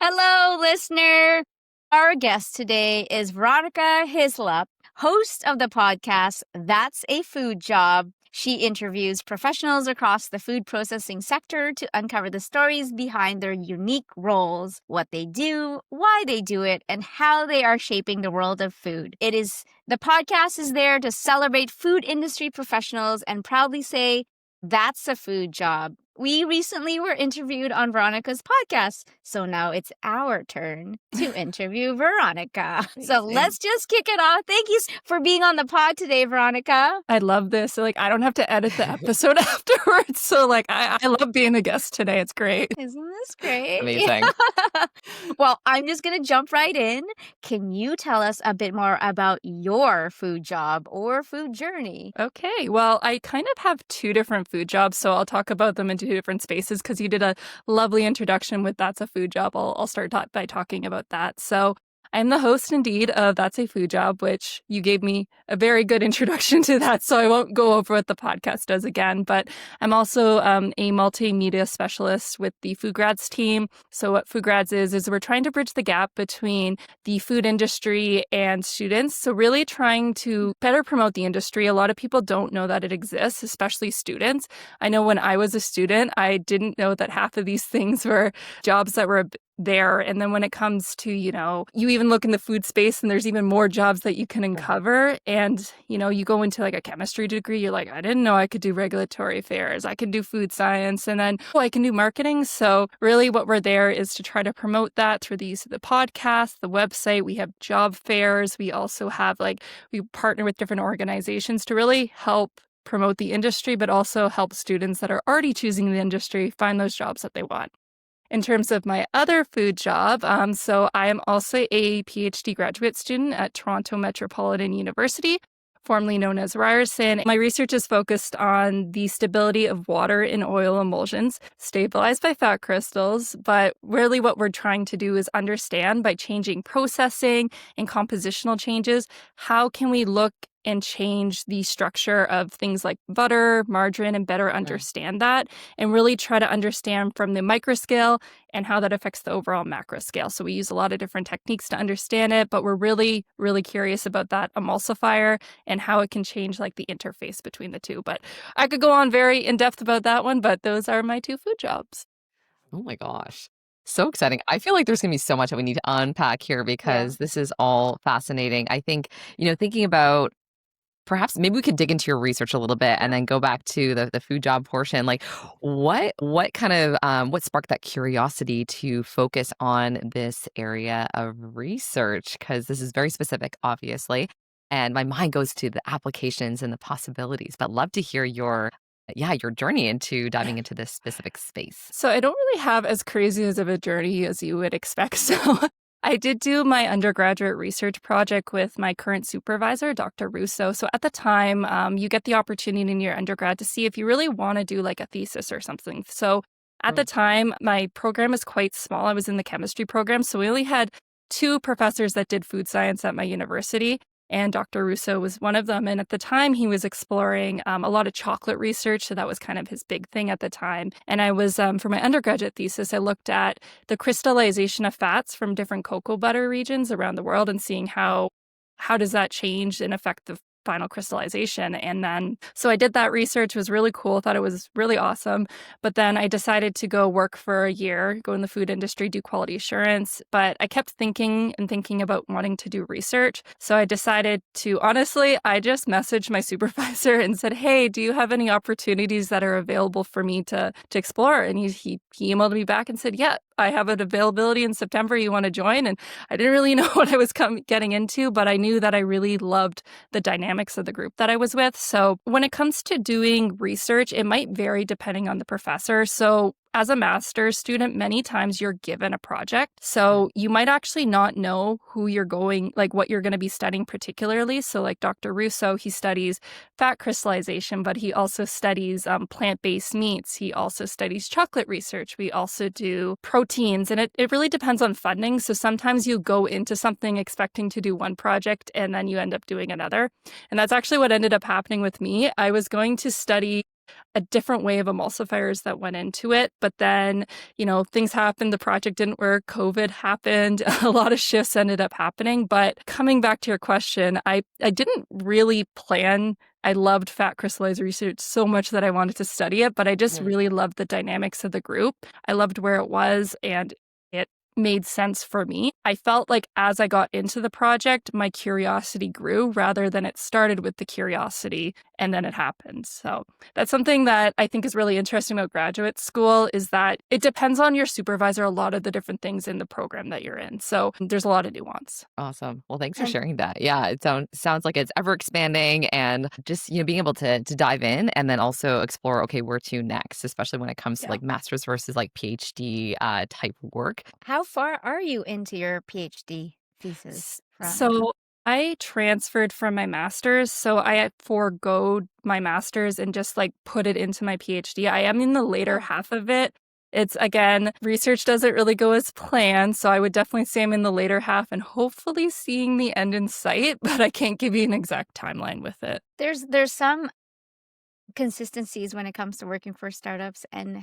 Hello, listener. Our guest today is Veronica Hislop, host of the podcast That's a Food Job. She interviews professionals across the food processing sector to uncover the stories behind their unique roles, what they do, why they do it, and how they are shaping the world of food. The podcast is there to celebrate food industry professionals and proudly say, that's a food job. We recently were interviewed on Veronica's podcast, so now it's our turn to interview Veronica. So let's just kick it off. Thank you for being on the pod today, Veronica. I love this. So, I don't have to edit the episode afterwards. So, I love being a guest today. It's great. Isn't this great? Amazing. Well, I'm just going to jump right in. Can you tell us a bit more about your food job or food journey? Okay. Well, I kind of have two different food jobs, so I'll talk about them in two different spaces because you did a lovely introduction with That's a Food Job. I'll start by talking about that. So I'm the host, indeed, of That's a Food Job, which you gave me a very good introduction to that, so I won't go over what the podcast does again. But I'm also a multimedia specialist with the FoodGrads team. So what FoodGrads is we're trying to bridge the gap between the food industry and students. So really trying to better promote the industry. A lot of people don't know that it exists, especially students. I know when I was a student, I didn't know that half of these things were jobs that were there. And then when it comes to, you even look in the food space and there's even more jobs that you can uncover. And, you go into a chemistry degree, you're like, I didn't know I could do regulatory affairs. I could do food science, and then, I can do marketing. So really what we're there is to try to promote that through the use of the podcast, the website. We have job fairs. We also have we partner with different organizations to really help promote the industry, but also help students that are already choosing the industry find those jobs that they want. In terms of my other food job, so I am also a PhD graduate student at Toronto Metropolitan University, formerly known as Ryerson. My research is focused on the stability of water in oil emulsions, stabilized by fat crystals. But really what we're trying to do is understand, by changing processing and compositional changes, how can we look and change the structure of things like butter, margarine, and better understand that, and really try to understand from the micro scale and how that affects the overall macro scale. So we use a lot of different techniques to understand it, but we're really, really curious about that emulsifier and how it can change the interface between the two. But I could go on very in depth about that one, but those are my two food jobs. Oh my gosh. So exciting. I feel like there's going to be so much that we need to unpack here because this is all fascinating. I think, thinking about perhaps maybe we could dig into your research a little bit and then go back to the food job portion. What kind of what sparked that curiosity to focus on this area of research? Because this is very specific, obviously, and my mind goes to the applications and the possibilities. But love to hear your journey into diving into this specific space. So I don't really have as crazy of a journey as you would expect. So I did do my undergraduate research project with my current supervisor, Dr. Russo. So at the time, you get the opportunity in your undergrad to see if you really want to do a thesis or something. So at the time, my program is quite small. I was in the chemistry program. So we only had 2 professors that did food science at my university. And Dr. Russo was one of them. And at the time, he was exploring a lot of chocolate research. So that was kind of his big thing at the time. And I was, for my undergraduate thesis, I looked at the crystallization of fats from different cocoa butter regions around the world and seeing how does that change and affect the final crystallization. And then, so I did that research. It was really cool. Thought it was really awesome. But then I decided to go work for a year, go in the food industry, do quality assurance. But I kept thinking about wanting to do research. So I decided to, honestly, I just messaged my supervisor and said, hey, do you have any opportunities that are available for me to explore? And he emailed me back and said, yeah, I have an availability in September. You want to join? And I didn't really know what I was getting into, but I knew that I really loved the dynamics of the group that I was with. So when it comes to doing research, it might vary depending on the professor. So as a master's student, many times you're given a project. So you might actually not know who you're going, what you're going to be studying particularly. So Dr. Russo, he studies fat crystallization, but he also studies plant-based meats. He also studies chocolate research. We also do proteins, and it really depends on funding. So sometimes you go into something expecting to do one project and then you end up doing another. And that's actually what ended up happening with me. I was going to study a different way of emulsifiers that went into it. But then, things happened. The project didn't work. COVID happened. A lot of shifts ended up happening. But coming back to your question, I didn't really plan. I loved fat crystallizer research so much that I wanted to study it, but I just really loved the dynamics of the group. I loved where it was, and it made sense for me. I felt like as I got into the project, my curiosity grew rather than it started with the curiosity and then it happened. So that's something that I think is really interesting about graduate school, is that it depends on your supervisor, a lot of the different things in the program that you're in. So there's a lot of nuance. Awesome. Well, thanks for sharing that. Yeah, it sounds like it's ever expanding, and just, being able to dive in and then also explore, okay, where to next, especially when it comes to like master's versus like PhD type work. How far are you into your PhD thesis? So I transferred from my master's, so I forgoed my master's and just like put it into my PhD. I am in the later half of it. It's, again, research doesn't really go as planned, so I would definitely say I'm in the later half and hopefully seeing the end in sight, but I can't give you an exact timeline with it. There's some consistencies when it comes to working for startups and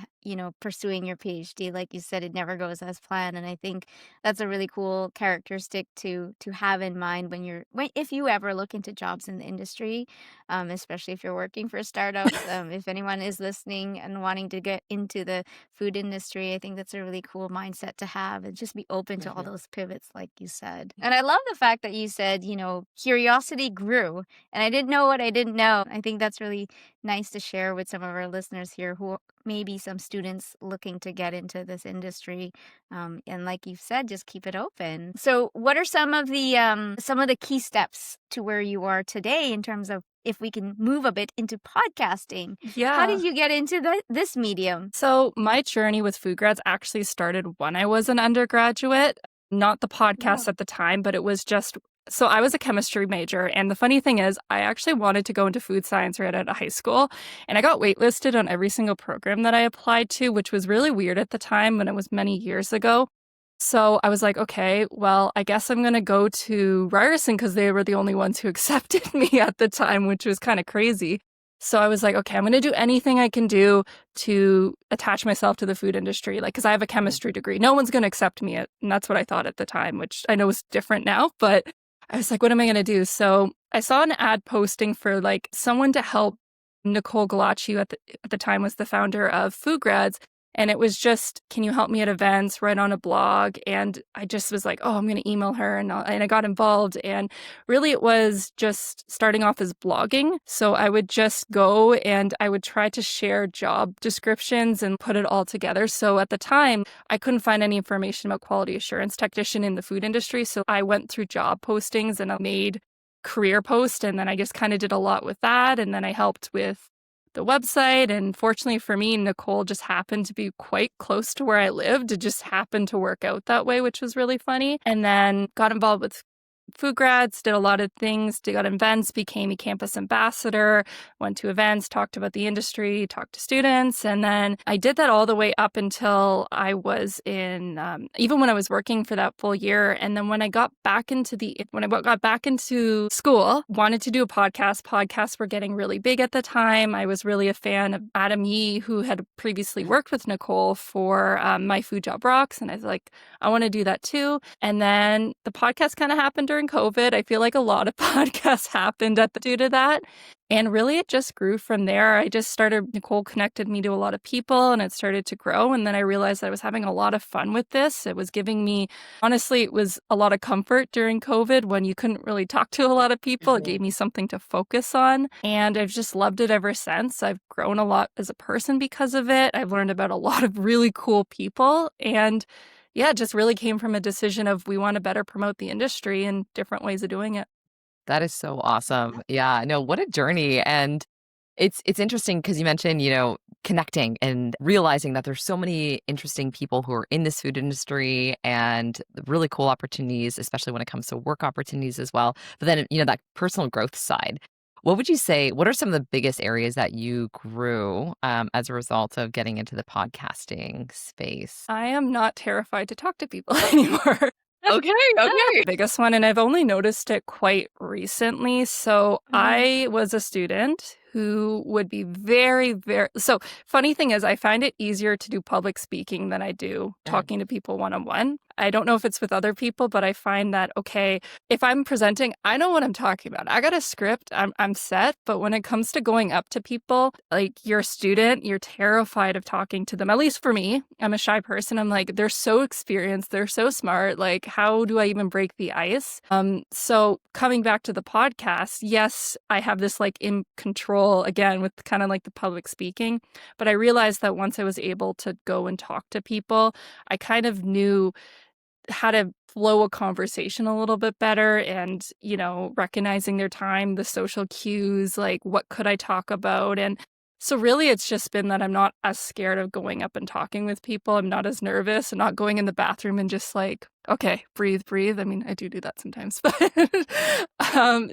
pursuing your PhD. Like you said, it never goes as planned, and I think that's a really cool characteristic to have in mind if you ever look into jobs in the industry, especially if you're working for startups. If anyone is listening and wanting to get into the food industry, I think that's a really cool mindset to have, and just be open to all those pivots like you said. And I love the fact that you said curiosity grew, and I didn't know what I didn't know. I think that's really nice to share with some of our listeners here who maybe some students looking to get into this industry. And like you've said, just keep it open. So what are some of the key steps to where you are today in terms of, if we can move a bit into podcasting? Yeah. How did you get into this medium? So my journey with FoodGrads actually started when I was an undergraduate, not the podcast at the time, but it was just... So I was a chemistry major, and the funny thing is I actually wanted to go into food science right out of high school, and I got waitlisted on every single program that I applied to, which was really weird at the time when it was many years ago. So I was like, okay, well, I guess I'm going to go to Ryerson because they were the only ones who accepted me at the time, which was kind of crazy. So I was like, okay, I'm going to do anything I can do to attach myself to the food industry, because I have a chemistry degree. No one's going to accept me, and that's what I thought at the time, which I know is different now, but I was like, what am I going to do? So I saw an ad posting for someone to help. Nicole Galacci at the time was the founder of FoodGrads. And it was just, can you help me at events, write on a blog? And I just was like, oh, I'm going to email her. And I got involved. And really it was just starting off as blogging. So I would just go and I would try to share job descriptions and put it all together. So at the time, I couldn't find any information about quality assurance technician in the food industry. So I went through job postings and I made career posts. And then I just kind of did a lot with that. And then I helped with the website. And fortunately for me, Nicole just happened to be quite close to where I lived. It just happened to work out that way, which was really funny. And then got involved with FoodGrads, did a lot of things, got events, became a campus ambassador, went to events, talked about the industry, talked to students. And then I did that all the way up until I was in, even when I was working for that full year. And then when I got back into school, wanted to do a podcast. Podcasts were getting really big at the time. I was really a fan of Adam Yee, who had previously worked with Nicole for My Food Job Rocks. And I was like, I want to do that too. And then the podcast kind of happened during COVID. I feel like a lot of podcasts happened due to that. And really, it just grew from there. Nicole connected me to a lot of people and it started to grow. And then I realized I was having a lot of fun with this. It was giving me, honestly, it was a lot of comfort during COVID when you couldn't really talk to a lot of people. It gave me something to focus on. And I've just loved it ever since. I've grown a lot as a person because of it. I've learned about a lot of really cool people. And yeah, it just really came from a decision of we want to better promote the industry and different ways of doing it. That is so awesome. Yeah, no, what a journey. And it's interesting because you mentioned, connecting and realizing that there's so many interesting people who are in this food industry and really cool opportunities, especially when it comes to work opportunities as well. But then, that personal growth side. What would you say, what are some of the biggest areas that you grew as a result of getting into the podcasting space? I am not terrified to talk to people anymore. Okay. Biggest one, and I've only noticed it quite recently. So I was a student who would be very, very... So funny thing is, I find it easier to do public speaking than I do talking to people one-on-one. I don't know if it's with other people, but I find that, okay, if I'm presenting, I know what I'm talking about. I got a script, I'm set. But when it comes to going up to people, like you're a student, you're terrified of talking to them. At least for me, I'm a shy person. I'm like, they're so experienced, they're so smart. Like, how do I even break the ice? So coming back to the podcast, yes, I have this like in control again with kind of like the public speaking. But I realized that once I was able to go and talk to people, I kind of knew how to flow a conversation a little bit better and, recognizing their time, the social cues, like what could I talk about? And so really it's just been that I'm not as scared of going up and talking with people. I'm not as nervous and not going in the bathroom and just like, okay, breathe. I mean, I do that sometimes, but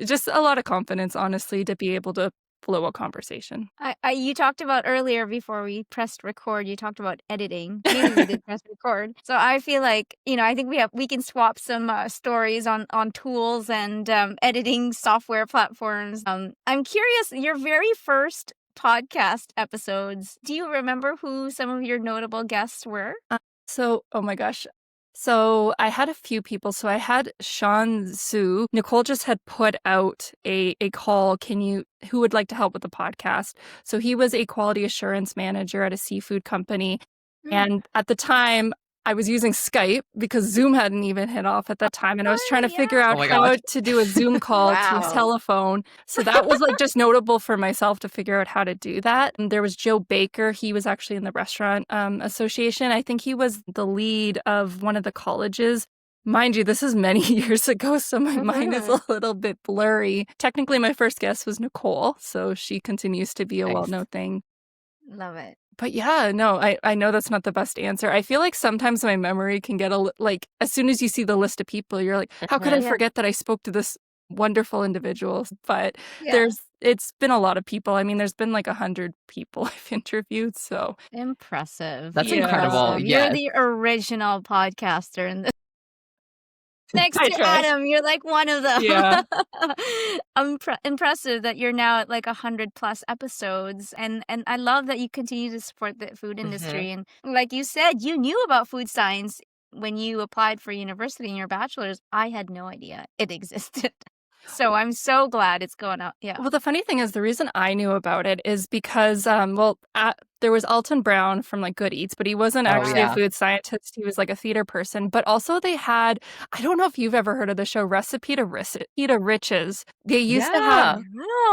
just a lot of confidence, honestly, to be able to flow a conversation. You talked about earlier before we pressed record, you talked about editing. Maybe we did press record. So I feel like, I think we can swap some stories on tools and editing software platforms. I'm curious, your very first podcast episodes, do you remember who some of your notable guests were? Oh my gosh. So I had a few people. So I had Sean Zhu. Nicole just had put out a call. Who would like to help with the podcast? So he was a quality assurance manager at a seafood company. And at the time, I was using Skype because Zoom hadn't even hit off at that time. And I was trying to figure out how to do a Zoom call to a telephone. So that was like just notable for myself to figure out how to do that. And there was Joe Baker. He was actually in the restaurant association. I think he was the lead of one of the colleges. Mind you, this is many years ago, so my mind is a little bit blurry. Technically, my first guest was Nicole. So she continues to be a well-known thing. Love it. But yeah, no, I know that's not the best answer. I feel like sometimes my memory can get like, as soon as you see the list of people, you're like, how could I forget that I spoke to this wonderful individual? But it's been a lot of people. I mean, there's been like 100 people I've interviewed. So impressive. That's incredible. You're the original podcaster in this. Next to Adam, you're like one of them. Yeah. Impressive that you're now at like 100+ episodes. And I love that you continue to support the food industry. And like you said, you knew about food science when you applied for university in your bachelor's. I had no idea it existed. So I'm so glad it's going out. Yeah. Well, the funny thing is, the reason I knew about it is because, there was Alton Brown from like Good Eats, but he wasn't actually a food scientist. He was like a theater person. But also they had, I don't know if you've ever heard of the show Recipe to Riches. They used to have,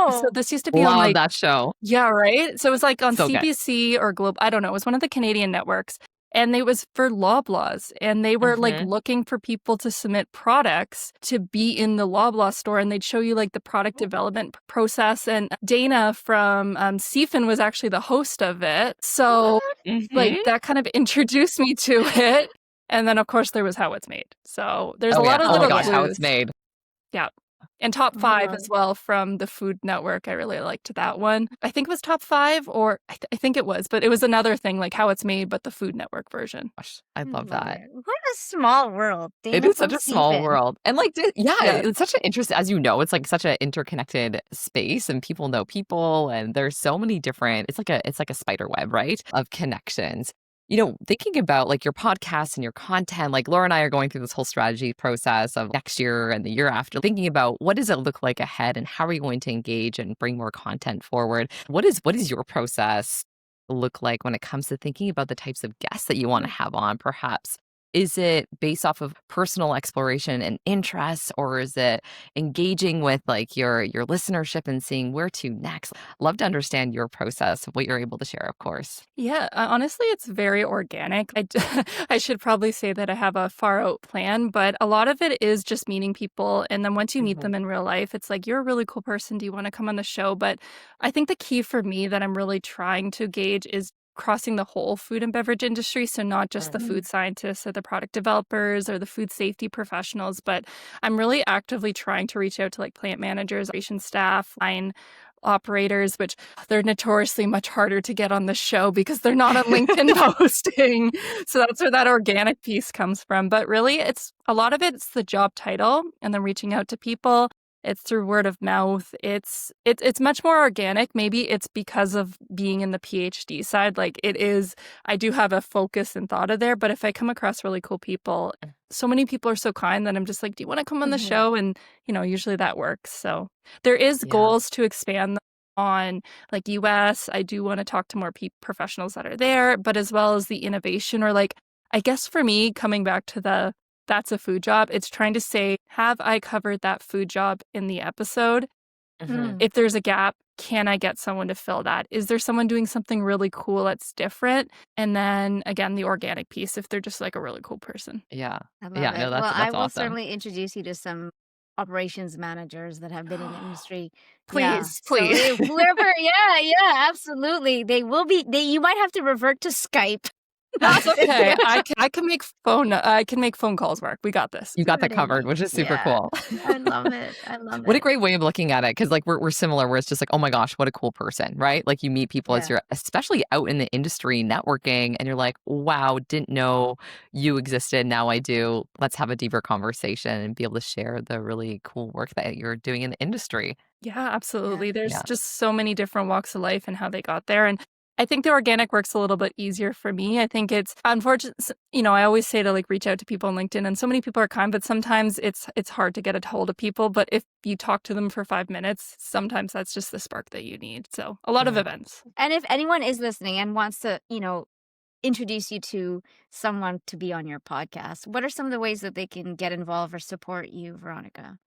so this used to be on like that show. Yeah, right. So it was like on So CBC or Globe. I don't know. It was one of the Canadian networks. And it was for Loblaws. And they were like looking for people to submit products to be in the Loblaw store. And they'd show you like the product development process. And Dana from CFIN was actually the host of it. So like that kind of introduced me to it. And then, of course, there was How It's Made. So there's a lot of little clues. How It's Made. Yeah. And Top 5 as well from the Food Network. I really liked that one. I think it was Top 5, or I think it was, but it was another thing like How It's Made, but the Food Network version. Gosh, I love that. What a small world. Dana it is such a small world. And like, it's such an interesting, as you know, it's like such an interconnected space and people know people. And there's so many different, it's like a spider web, right? Of connections. Thinking about like your podcast and your content, like Lara and I are going through this whole strategy process of next year and the year after, thinking about what does it look like ahead and how are you going to engage and bring more content forward? What is your process look like when it comes to thinking about the types of guests that you want to have on, perhaps? Is it based off of personal exploration and interests, or is it engaging with like your listenership and seeing where to next? Love to understand your process of what you're able to share, of course. Yeah, honestly, it's very organic. I should probably say that I have a far out plan, but a lot of it is just meeting people. And then once you meet them in real life, it's like, you're a really cool person. Do you want to come on the show? But I think the key for me that I'm really trying to gauge is crossing the whole food and beverage industry. So not just the food scientists or the product developers or the food safety professionals, but I'm really actively trying to reach out to like plant managers, operation staff, line operators, which they're notoriously much harder to get on the show because they're not on LinkedIn posting. So that's where that organic piece comes from. But really, it's a lot of it's the job title and then reaching out to people. It's through word of mouth. It's much more organic. Maybe it's because of being in the PhD side. Like it is, I do have a focus and thought of there. But if I come across really cool people, so many people are so kind that I'm just like, do you want to come on the show? And, usually that works. So there is goals to expand on like US. I do want to talk to more professionals that are there, but as well as the innovation or like, I guess for me, coming back to that's a food job, it's trying to say, have I covered that food job in the episode? If there's a gap, can I get someone to fill that? Is there someone doing something really cool that's different? And then again, the organic piece, if they're just like a really cool person. Yeah. I love Yeah. it. No, Well, that's I will awesome. certainly introduce you to some operations managers that have been in the industry. Please. So whoever, yeah, absolutely. They will be. You might have to revert to Skype. That's okay. I can make phone calls work. We got this. You got that covered, which is super cool. I love it. I love What a it. great way of looking at it, because like we're similar, where it's just like, oh my gosh, what a cool person, right? Like you meet people as you're especially out in the industry networking, and you're like, wow, didn't know you existed. Now I do. Let's have a deeper conversation and be able to share the really cool work that you're doing in the industry. Yeah, absolutely. There's Yeah. just so many different walks of life and how they got there. And I think the organic work's a little bit easier for me. I think it's unfortunate. I always say to like reach out to people on LinkedIn, and so many people are kind, but sometimes it's hard to get a hold of people. But if you talk to them for 5 minutes, sometimes that's just the spark that you need. So a lot of events. And if anyone is listening and wants to, introduce you to someone to be on your podcast, what are some of the ways that they can get involved or support you, Veronica?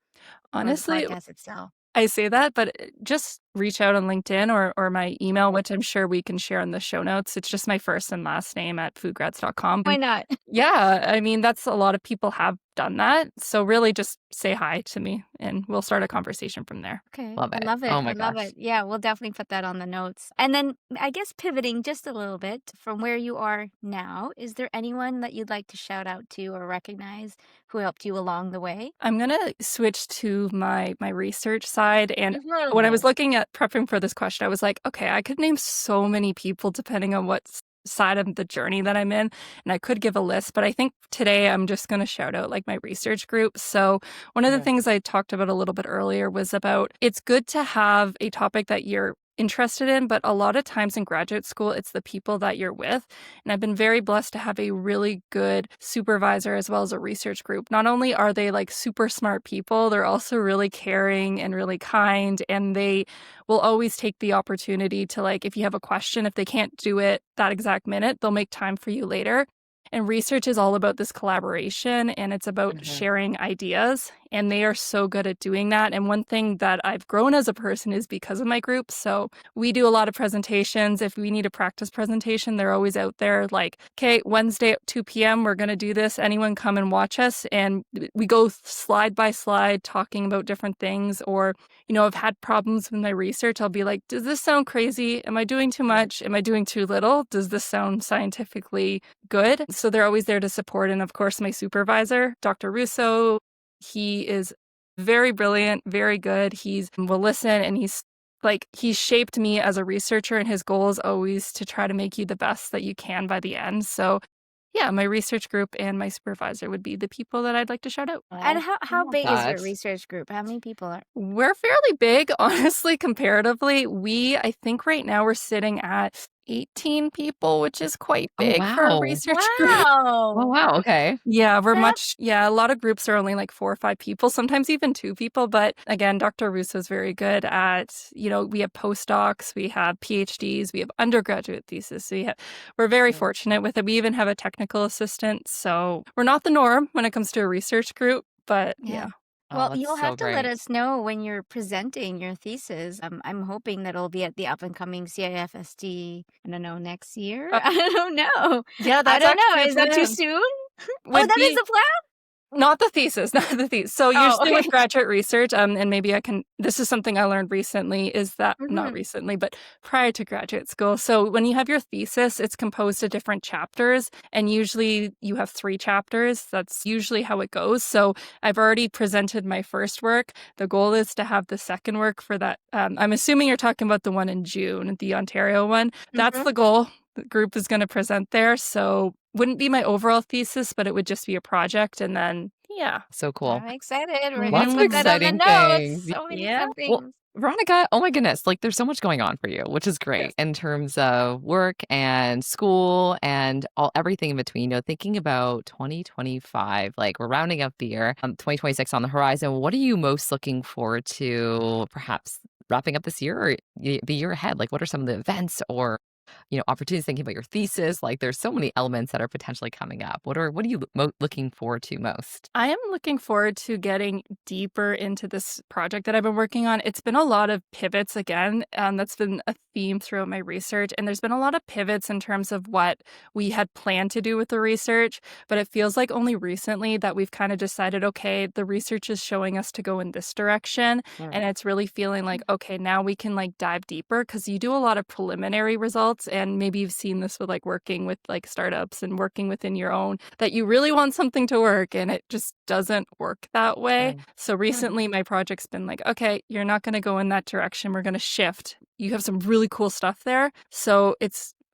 Honestly, or the podcast itself? I say that, but just reach out on LinkedIn or my email, which I'm sure we can share in the show notes. It's just my first and last name at foodgrads.com. Why not? Yeah, I mean, that's a lot of people have done that. So really just say hi to me and we'll start a conversation from there. Okay. Love it. I love it. Oh my I love gosh. it. Yeah, we'll definitely put that on the notes. And then I guess pivoting just a little bit from where you are now, is there anyone that you'd like to shout out to or recognize who helped you along the way? I'm going to switch to my research side. And when I was looking at prepping for this question, I was like, okay, I could name so many people depending on what side of the journey that I'm in, and I could give a list, but I think today I'm just going to shout out like my research group. So one of the things I talked about a little bit earlier was about it's good to have a topic that you're interested in, but a lot of times in graduate school, it's the people that you're with. And I've been very blessed to have a really good supervisor as well as a research group. Not only are they like super smart people, they're also really caring and really kind. And they will always take the opportunity to like, if you have a question, if they can't do it that exact minute, they'll make time for you later. And research is all about this collaboration and it's about sharing ideas. And they are so good at doing that. And one thing that I've grown as a person is because of my group. So we do a lot of presentations. If we need a practice presentation, they're always out there like, okay, Wednesday at 2 p.m., we're going to do this. Anyone come and watch us. And we go slide by slide talking about different things. Or, I've had problems with my research. I'll be like, does this sound crazy? Am I doing too much? Am I doing too little? Does this sound scientifically good? So they're always there to support. And of course, my supervisor, Dr. Russo, he is very brilliant, very good. Will listen, and he's shaped me as a researcher, and his goal is always to try to make you the best that you can by the end. So yeah, my research group and my supervisor would be the people that I'd like to shout out. And how big is your gosh. research group? How many people are? We're fairly big, honestly, comparatively. I think right now we're sitting at 18 people, which is quite big for a wow. research group. Oh, wow. Okay. Yeah, a lot of groups are only like 4 or 5 people, sometimes even 2 people. But again, Dr. Russo is very good at, we have postdocs, we have PhDs, we have undergraduate thesis. We're very fortunate with it. We even have a technical assistant. So we're not the norm when it comes to a research group, but yeah. Well, that's you'll so have to let great. us know when you're presenting your thesis. I'm hoping that it'll be at the up and coming CIFST, I don't know, next year. I don't know. Yeah, I that's don't know. actually a Is that too plan. soon? Would that is be- the plan? Not the thesis, not the thesis. So Oh, usually okay. with graduate research, and maybe this is something I learned recently, is that, not recently, but prior to graduate school. So when you have your thesis, it's composed of different chapters, and usually you have 3 chapters. That's usually how it goes. So I've already presented my first work. The goal is to have the second work for that. I'm assuming you're talking about the one in June, the Ontario one. That's the goal. The group is going to present there. So wouldn't be my overall thesis, but it would just be a project. And then, Yeah. So cool. I'm excited. We're Lots gonna of put that on the exciting notes. things. So many Yeah. fun Well, things. Veronica, oh my goodness, like there's so much going on for you, which is great Yes. in terms of work and school and everything in between. Thinking about 2025, like we're rounding up the year, 2026 on the horizon. What are you most looking forward to, perhaps wrapping up this year or the year ahead? Like, what are some of the events or opportunities? Thinking about your thesis, like there's so many elements that are potentially coming up. What are you looking forward to most? I am looking forward to getting deeper into this project that I've been working on. It's been a lot of pivots again. That's been a theme throughout my research. And there's been a lot of pivots in terms of what we had planned to do with the research. But it feels like only recently that we've kind of decided, okay, the research is showing us to go in this direction. And it's really feeling like, okay, now we can like dive deeper because you do a lot of preliminary results. And maybe you've seen this with like working with like startups and working within your own, that you really want something to work and it just doesn't work that way. Right. So recently my project's been like, okay, you're not going to go in that direction. We're going to shift. You have some really cool stuff there. So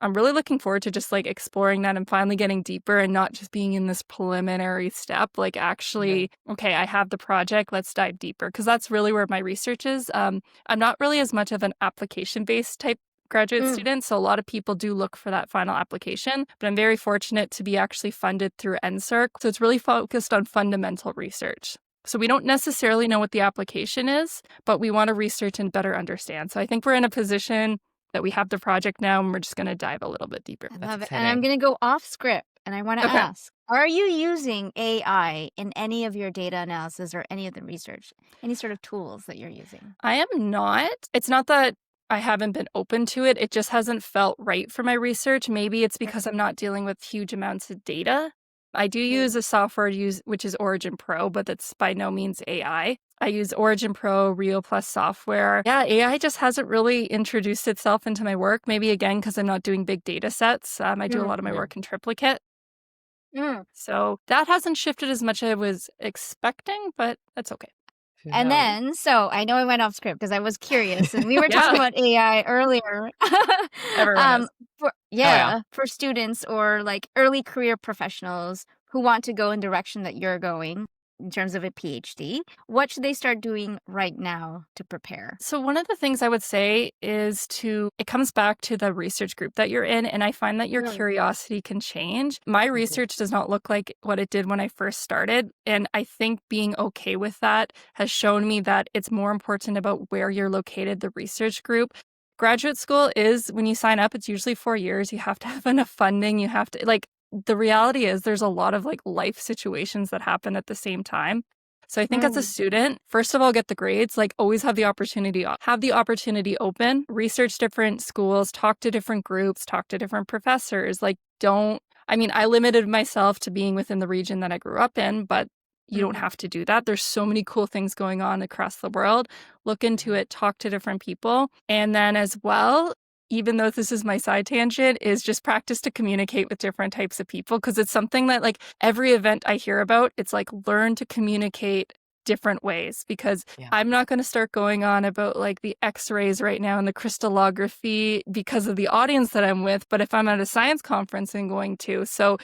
I'm really looking forward to just like exploring that and finally getting deeper and not just being in this preliminary step. Like actually, okay, I have the project, let's dive deeper. Because that's really where my research is. I'm not really as much of an application-based type graduate student, so a lot of people do look for that final application, but I'm very fortunate to be actually funded through NSERC. So it's really focused on fundamental research. So we don't necessarily know what the application is, but we want to research and better understand. So I think we're in a position that we have the project now and we're just going to dive a little bit deeper. I That's love it. exciting. And I'm going to go off script and I want to Okay. ask, are you using AI in any of your data analysis or any of the research? Any sort of tools that you're using? I am not. It's not that I haven't been open to it. It just hasn't felt right for my research. Maybe it's because I'm not dealing with huge amounts of data. I do use a software which is Origin Pro, but that's by no means AI. I use Origin Pro, Rio Plus software. Yeah, AI just hasn't really introduced itself into my work. Maybe again, because I'm not doing big data sets. I do a lot of my work in triplicate. So that hasn't shifted as much as I was expecting, but that's okay. And then, so I know I went off script because I was curious, and we were talking about AI earlier. Everyone is. For students or like early career professionals who want to go in the direction that you're going in terms of a PhD, what should they start doing right now to prepare? So one of the things I would say is it comes back to the research group that you're in. And I find that your curiosity can change. My research does not look like what it did when I first started. And I think being okay with that has shown me that it's more important about where you're located, the research group. Graduate school is, when you sign up, it's usually 4 years. You have to have enough funding. You have to, like, the reality is there's a lot of like life situations that happen at the same time. So I think as a student, first of all, get the grades, like always have the opportunity open, research different schools, talk to different groups, talk to different professors. Like I limited myself to being within the region that I grew up in, but you don't have to do that. There's so many cool things going on across the world. Look into it, talk to different people. And then as well, even though this is my side tangent, is just practice to communicate with different types of people, because it's something that like every event I hear about, it's like learn to communicate different ways, because I'm not going to start going on about like the x-rays right now and the crystallography because of the audience that I'm with, but if I'm at a science conference, I'm going to. So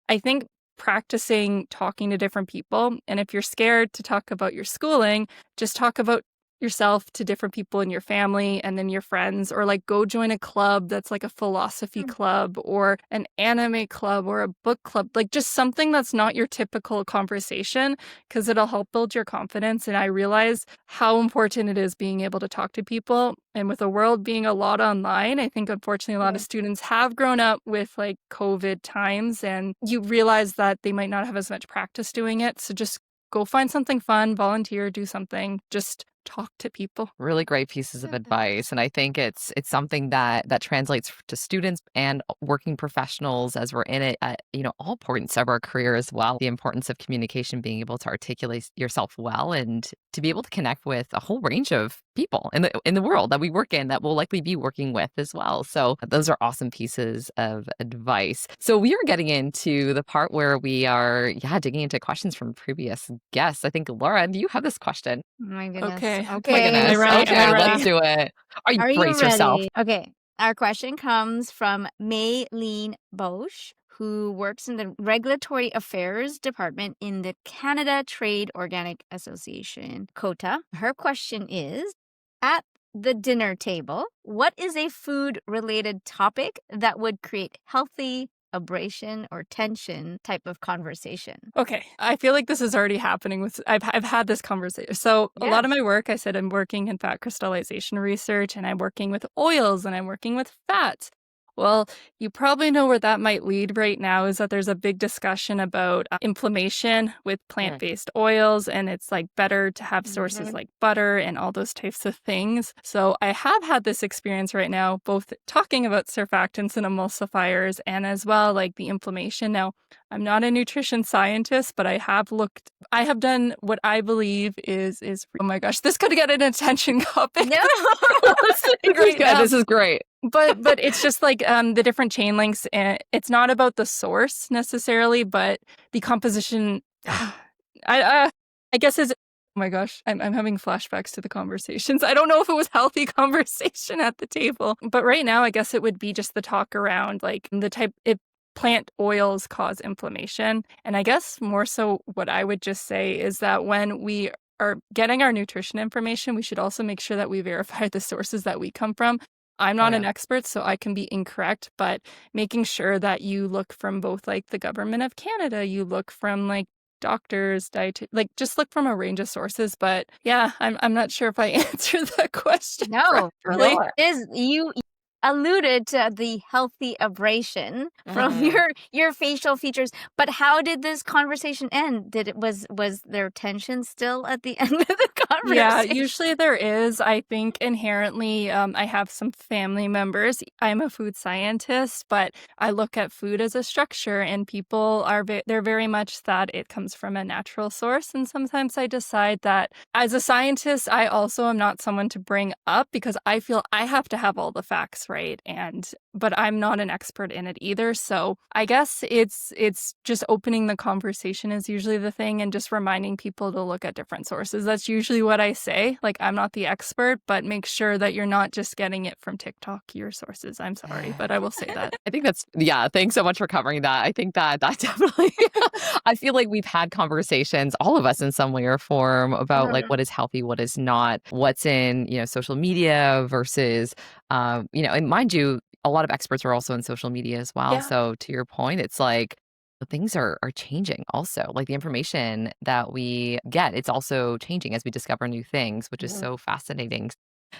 I think practicing talking to different people, and if you're scared to talk about your schooling, just talk about yourself to different people in your family and then your friends, or like go join a club that's like a philosophy club or an anime club or a book club, like just something that's not your typical conversation, because it'll help build your confidence. And I realize how important it is being able to talk to people. And with the world being a lot online, I think unfortunately a lot of students have grown up with like COVID times, and you realize that they might not have as much practice doing it. So just go find something fun, volunteer, do something, just talk to people. Really great pieces of advice. And I think it's something that translates to students and working professionals as we're in it at, all points of our career as well. The importance of communication, being able to articulate yourself well and to be able to connect with a whole range of people in the world that we work in, that we'll likely be working with as well. So those are awesome pieces of advice. So we are getting into the part where we are, digging into questions from previous guests. I think, Lara, do you have this question? Oh my goodness. Okay. Okay. My goodness. Am I ready? Okay, let's do it. Are you brace yourself? Okay. Our question comes from Maylene Bosch, who works in the Regulatory Affairs Department in the Canada Trade Organic Association, COTA. Her question is, at the dinner table, what is a food-related topic that would create healthy abrasion or tension type of conversation? Okay, I feel like this is already happening with I've had this conversation. So a lot of my work, I said I'm working in fat crystallization research, and I'm working with oils, and I'm working with fats. Well, you probably know where that might lead right now is that there's a big discussion about inflammation with plant-based oils, and it's like better to have sources like butter and all those types of things. So I have had this experience right now, both talking about surfactants and emulsifiers and as well like the inflammation. Now, I'm not a nutrition scientist, but I have done what I believe is oh my gosh, this could get an attention topic. No. This is great. But it's just like the different chain links. It's not about the source necessarily, but the composition. I guess is. Oh my gosh, I'm having flashbacks to the conversations. I don't know if it was healthy conversation at the table, but right now I guess it would be just the talk around like the type if plant oils cause inflammation, and I guess more so what I would just say is that when we are getting our nutrition information, we should also make sure that we verify the sources that we come from. I'm not an expert, so I can be incorrect, but making sure that you look from both like the government of Canada, you look from like doctors, like just look from a range of sources. But yeah, I'm not sure if I answered that question. No, properly. you alluded to the healthy abrasion from your facial features, but how did this conversation end? Was there tension still at the end of the conversation? Yeah, usually there is. I think inherently, I have some family members. I'm a food scientist, but I look at food as a structure, and people they're very much that it comes from a natural source. And sometimes I decide that as a scientist, I also am not someone to bring up because I feel I have to have all the facts right, but I'm not an expert in it either. So I guess it's just opening the conversation is usually the thing, and just reminding people to look at different sources. That's usually what I say. Like, I'm not the expert, but make sure that you're not just getting it from TikTok, your sources. I'm sorry, but I will say that. I think thanks so much for covering that. I think that definitely, I feel like we've had conversations, all of us in some way or form, about like what is healthy, what is not, what's in, social media versus, and mind you, a lot of experts are also in social media as well. Yeah. So to your point, it's like things are changing also. Like the information that we get, it's also changing as we discover new things, which is so fascinating.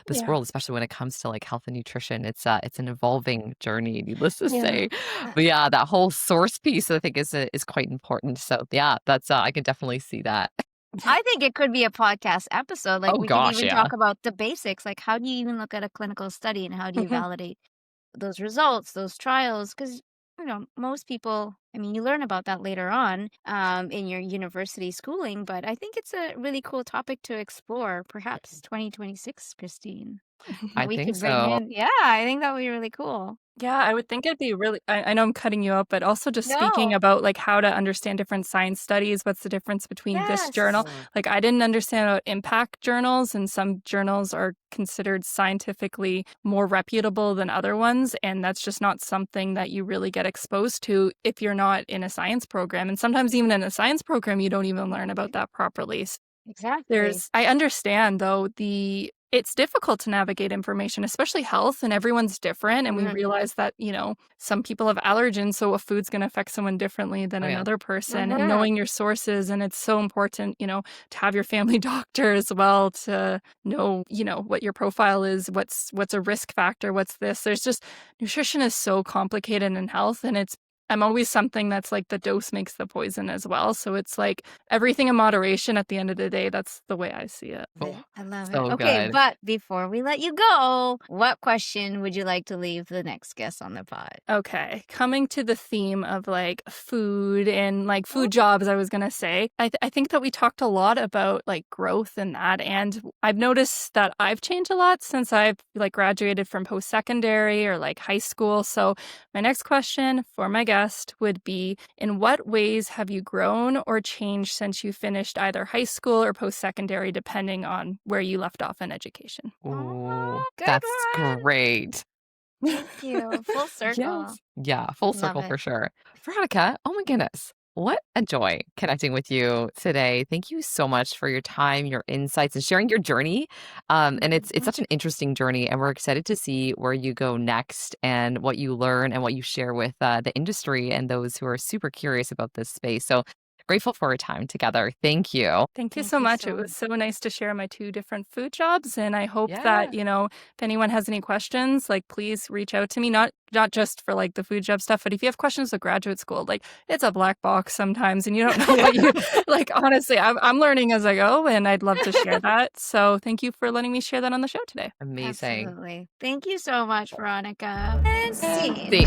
This world, especially when it comes to like health and nutrition, it's an evolving journey, needless to say. But yeah, that whole source piece I think is quite important. So yeah, that's I can definitely see that. I think it could be a podcast episode. Like Oh we gosh, could even yeah. talk about the basics, like how do you even look at a clinical study and how do you validate those results, those trials? Because most people, I mean, you learn about that later on in your university schooling, but I think it's a really cool topic to explore. Perhaps 2026, Christine. I We think could bring so. in. Yeah, I think that would be really cool. Yeah, I would think it'd be really I know I'm cutting you up, but also just speaking No. about like how to understand different science studies, what's the difference between this journal? Like I didn't understand about impact journals, and some journals are considered scientifically more reputable than other ones, and that's just not something that you really get exposed to if you're not in a science program. And sometimes even in a science program, you don't even learn about that properly. Exactly. I understand though it's difficult to navigate information, especially health, and everyone's different. And we realize that, some people have allergens, so a food's going to affect someone different's than another person, and knowing your sources. And it's so important, to have your family doctor as well to know, what your profile is, what's a risk factor, what's this. There's just, nutrition is so complicated in health, and I'm always something that's like the dose makes the poison as well. So it's like everything in moderation at the end of the day. That's the way I see it. I love it. So Okay, good. but before we let you go, what question would you like to leave the next guest on the pod? Okay, coming to the theme of like food and like food jobs, I was going to say, I think that we talked a lot about like growth and that. And I've noticed that I've changed a lot since I've like graduated from post-secondary or like high school. So my next question for my guest would be, in what ways have you grown or changed since you finished either high school or post-secondary, depending on where you left off in education? Ooh, Good that's one. great. Thank you. Full circle. Yes. Yeah, full Love circle it. for sure. Veronica, oh my goodness. What a joy connecting with you today. Thank you so much for your time, your insights, and sharing your journey. And it's Mhm. such an interesting journey, and we're excited to see where you go next and what you learn and what you share with the industry and those who are super curious about this space. So grateful for our time together. Thank you. Thank you Thank so you much. so It much. was so nice to share my two different food jobs. And I hope that, Yeah. if anyone has any questions, like please reach out to me, not just for like the food job stuff, but if you have questions with graduate school, like it's a black box sometimes and you don't know what you like. Honestly, I'm learning as I go and I'd love to share that. So thank you for letting me share that on the show today. Amazing. Absolutely. Thank you so much, Veronica. And And scene. see.